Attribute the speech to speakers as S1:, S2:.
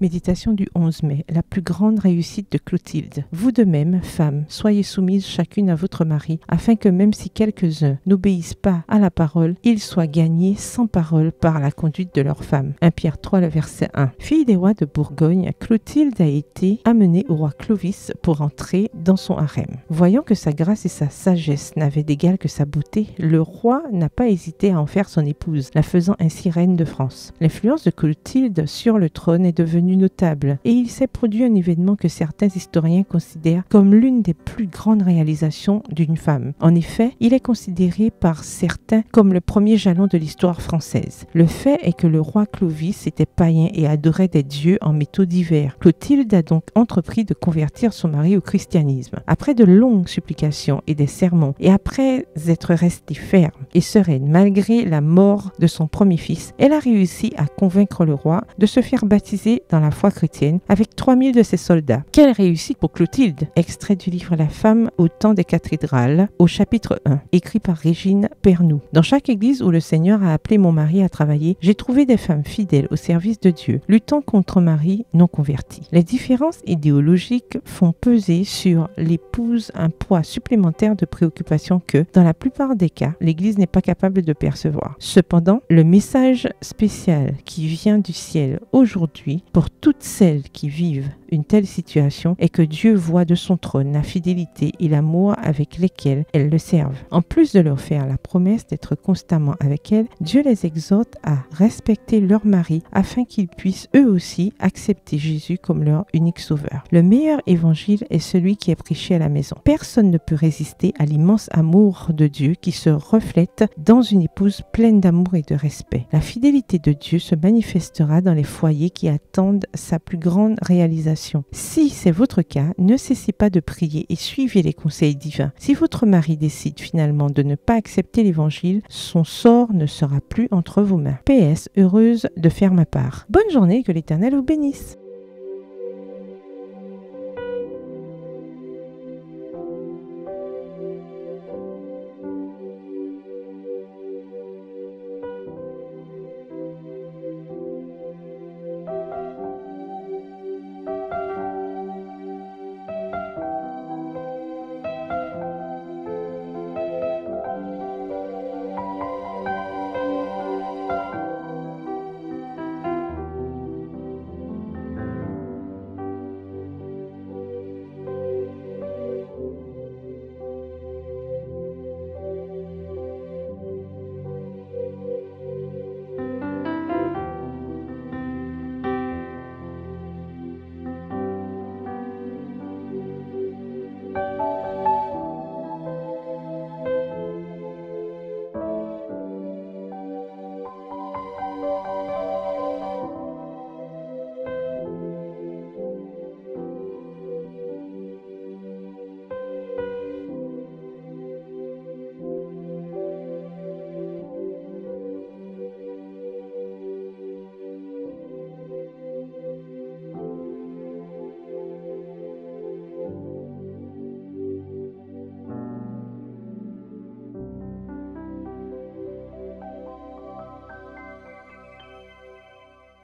S1: Méditation du 11 mai, la plus grande réussite de Clotilde. Vous de même, femmes, soyez soumises chacune à votre mari, afin que même si quelques-uns n'obéissent pas à la parole, ils soient gagnés sans parole par la conduite de leur femme. 1 Pierre 3, le verset 1. Fille des rois de Bourgogne, Clotilde a été amenée au roi Clovis pour entrer dans son harem. Voyant que sa grâce et sa sagesse n'avaient d'égal que sa beauté, le roi n'a pas hésité à en faire son épouse, la faisant ainsi reine de France. L'influence de Clotilde sur le trône est devenue notable et il s'est produit un événement que certains historiens considèrent comme l'une des plus grandes réalisations d'une femme. En effet, il est considéré par certains comme le premier jalon de l'histoire française. Le fait est que le roi Clovis était païen et adorait des dieux en métaux divers. Clotilde a donc entrepris de convertir son mari au christianisme. Après de longues supplications et des sermons, et après être restée ferme et sereine malgré la mort de son premier fils, elle a réussi à convaincre le roi de se faire baptiser dans la foi chrétienne avec 3000 de ses soldats. Quelle réussite pour Clotilde! Extrait du livre La femme au temps des cathédrales, au chapitre 1, écrit par Régine Pernoud. Dans chaque église où le Seigneur a appelé mon mari à travailler, j'ai trouvé des femmes fidèles au service de Dieu, luttant contre un mari non converti. Les différences idéologiques font peser sur l'épouse un poids supplémentaire de préoccupation que, dans la plupart des cas, l'église n'est pas capable de percevoir. Cependant, le message spécial qui vient du ciel aujourd'hui pour toutes celles qui vivent une telle situation est que Dieu voit de son trône la fidélité et l'amour avec lesquels elles le servent. En plus de leur faire la promesse d'être constamment avec elles, Dieu les exhorte à respecter leur mari afin qu'ils puissent eux aussi accepter Jésus comme leur unique sauveur. Le meilleur évangile est celui qui est prêché à la maison. Personne ne peut résister à l'immense amour de Dieu qui se reflète dans une épouse pleine d'amour et de respect. La fidélité de Dieu se manifestera dans les foyers qui attendent sa plus grande réalisation. Si c'est votre cas, ne cessez pas de prier et suivez les conseils divins. Si votre mari décide finalement de ne pas accepter l'évangile, son sort ne sera plus entre vos mains. PS, heureuse de faire ma part. Bonne journée, que l'Éternel vous bénisse.